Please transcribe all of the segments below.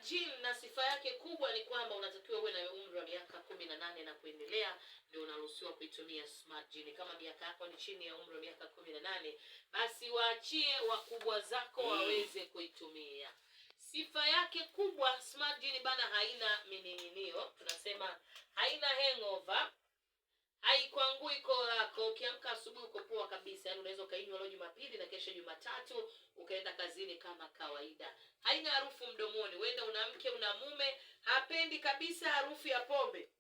Jean na sifa yake kubwa ni kwamba unatakiwa uwe na umri wa miaka 18 na kuendelea ndio unaruhusiwa kuitumia Smart Gin. Kama miaka yako ni chini ya umri wa miaka 18, basi waachie wakubwa zako waweze kuitumia. Sifa yake kubwa Smart Gin bana, haina mining'inio, tunasema haina hangover, haikwangui koo lako. Ukiamka asubuhi uko poa kabisa, yani unaweza kainywa leo Jumapili na kesho Jumatatu ukaenda kazini kama kawaida. Haina harufu mdomoni. Wenda una mke una mume hapendi kabisa harufu ya pombe,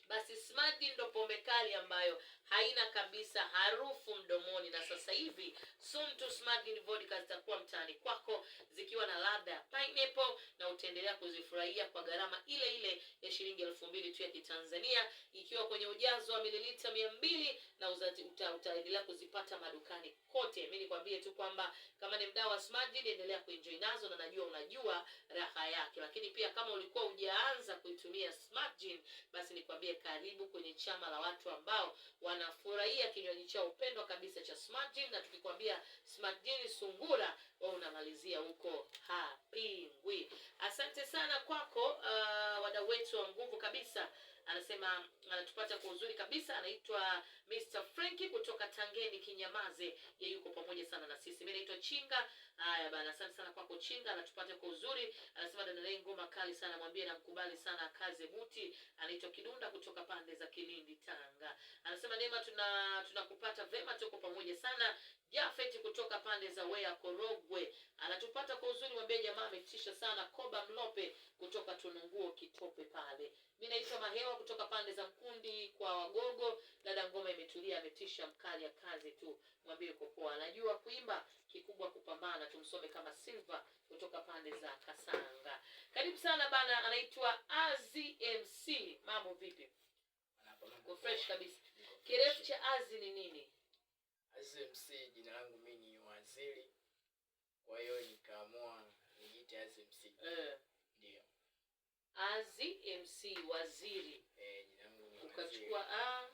basi Smart Gin ndo pombe kali ambayo haina kabisa harufu mdomoni. Na sasa hivi soon to Smart Gin vodka zitakuwa mtaani kwako zikiwa na ladha ya pineapple, na utaendelea kuzifurahia kwa gharama ile ile ya shilingi 2000 tu ya Kitanzania, ikiwa kwenye ujazo wa mililita 200, na utaendelea kuzipata madukani kote. Mimi nikwambie tu kwamba kama ni mdau wa Smart Gin, endelea kuenjoy nazo, na najua unajua raha yake. Lakini pia kama ulikuwa hujaanza kuitumia Smart Gin, basi nikwambie karibu kwenye chama la watu ambao wanafurahia kinywaji chao upendwa kabisa cha Smart Gin. Na tukikwambia Smart Gin sungura, wewe unamalizia huko hapingwi. Asante sana kwako wadau wetu wa nguvu kabisa. Anasema anatupata kwa uzuri kabisa, anaitwa Mr. Frankie kutoka Tangeni Kinyamaze. Yeye yuko pamoja sana na sisi. Mimi naitwa Chinga. Haya bana, asante sana kwako Chinga, anatupata kwa uzuri. Anasema dada leo ngoma kali sana, mwambie namkubali sana kaze buti. Anaitwa Kidunda kutoka pande za Kilindi Tanga. Anasema Neema, tunakupata vema, tuko pamoja sana. Jafeti kutoka pande za Wea Korogwe anatupata kwa uzuri, mwambie jamaa ametisha sana. Koba Mlope kutoka Tununguo Kitope pale. Mimi naitwa Mahewa kutoka pande za Mkundi kwa Wagogo. Dada ngoma imetulia, ametisha, mkali ya kazi tu, mwambie uko poa, anajua kuimba, kikubwa kupambana. Tumsome kama Silva kutoka pande za Kasanga. Karibu sana bana, anaitwa Azi MC. Mambo vipi? Uko fresh kabisa. Kirefu cha Azi ni nini? Azi MC jina langu mimi ni Waziri. Kwa hiyo nikaamua nijiite Azi MC. Ndio. Azi MC Waziri. Jina langu ni ukachukua A,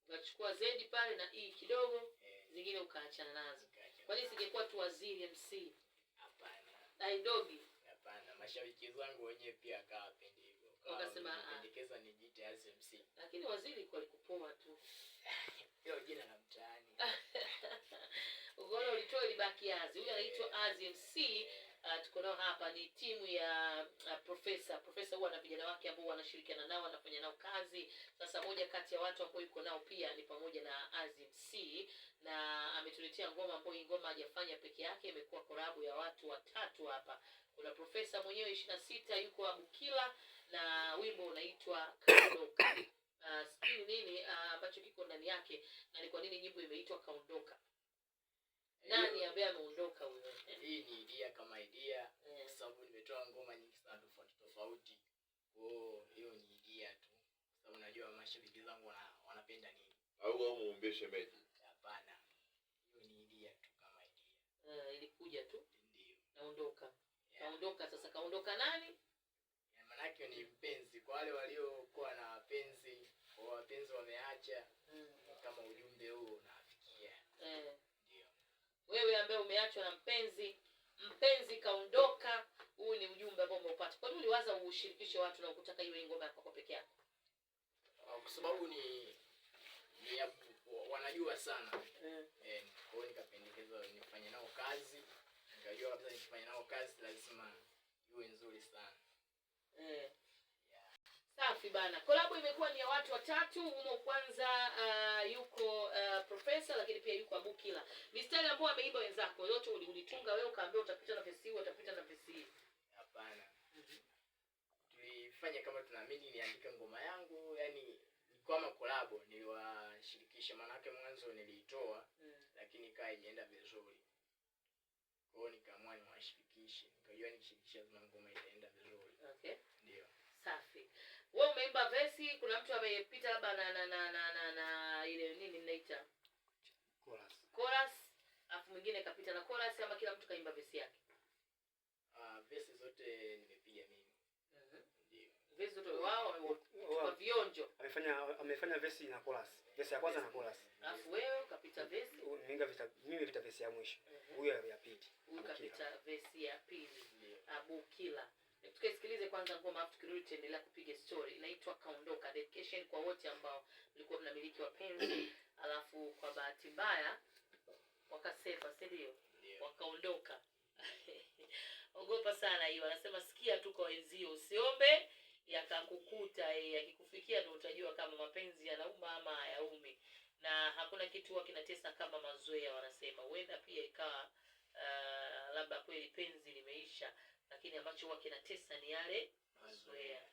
ukachukua Z pale na E kidogo, zingine ukaachana nazo. Kwa nini singekuwa tu Waziri MC? Hapana. Aidogi. Hapana, mashabiki zangu wenyewe pia akawapendi hivyo. Wakasema pendekeza nijiite Azi MC. Lakini Waziri kwa likupoa tu. Hiyo jina la mtaani. Ugono ulitoa libaki Azi. Huyu anaitwa Azi MC. Tuko nao hapa ni timu ya Profesa huwa na vijana wake ambao wanashirikiana nao, wanafanya nao kazi. Sasa moja kati ya watu ambao yuko nao pia ni pamoja na Azi MC, na ametuletea ngoma ambayo ngoma hajafanya peke yake, imekuwa korabu ya watu watatu hapa. Kuna Profesa mwenyewe 26 yuko Abukila na wimbo unaitwa Kaondoka. Sijui nini ambacho kiko ndani yake na ni kwa nini nyimbo imeitwa Kaondoka. Nani ambaye ameondoka huyo? Hii ni idea kama idea, kwa sababu nimetoa ngoma nyingi sana tofauti. Hiyo ni idea tu. Kwa sababu najua mashabiki zangu wanapenda nini. Au muombe shemeji. Hapana. Hiyo ni idea tu kama idea. Ilikuja tu. Ndio. Naondoka. Kaondoka sasa, kaondoka nani? Maana yake ni mpenzi kwa wale waliokuwa na wapenzi, kwa wapenzi wameacha. Kama ujumbe huo unafikia. Wewe ambaye umeachwa na mpenzi kaondoka, huu ni ujumbe ambao umeupata. Kwa nini uliwaza ushirikishe watu na ukutaka iwe ngoma yako peke yako? Kwa sababu ni wanajua sana. Kwa hiyo nikapendekeza nifanye nao kazi. Nikajua kabisa nikifanya nao kazi lazima iwe nzuri sana. Safi bana. Collab imekuwa ni ya watu watatu. Umo kwanza yuko Profesa, lakini pia yuko Abukila. Mistari ambayo ameimba wenzako yote ulitunga wewe, ukaambia utapita na verse hii, utapita na verse hii? Hapana. Tulifanya kama tunaamini niandike ngoma yangu, yani ni kama collab, niliwashirikisha. Maana yake mwanzo niliitoa lakini haijaenda vizuri. Kwa hiyo nikaamua niwashirikishe. Nikajua nikishirikisha ngoma itaenda vizuri. Okay. Ndio. Safi. Wewe umeimba verse, kuna mtu amepita labda na ile nini mnaita? Chorus. Afu mwingine kapita na chorus, ama kila mtu kaimba verse yake? Verse zote nimepiga mimi. Ndio. Verse zote wao kwa vionjo. Amefanya verse na chorus. Verse ya kwanza na chorus. Afu wewe ukapita verse? Mimi vita verse ya mwisho. Huyo ya pili. Ukapita verse ya pili. Abukila. tukaisikilize kwanza ngoma, afu tukirudi tuendelea kupiga story. Inaitwa Kaondoka, dedication kwa wote ambao mlikuwa mnamiliki wapenzi alafu kwa bahati mbaya wakasepa, si ndio? Wakaondoka. Ogopa sana hiyo. Anasema sikia tu kwa wenzio, usiombe yakakukuta. Yakikufikia ndio utajua kama mapenzi yanauma ama hayaumi. Na hakuna kitu huwa kinatesa kama mazoea, wanasema. Huenda pia ikawa labda kweli penzi limeisha, lakini ambacho huwa kinatesa ni yale mazoea.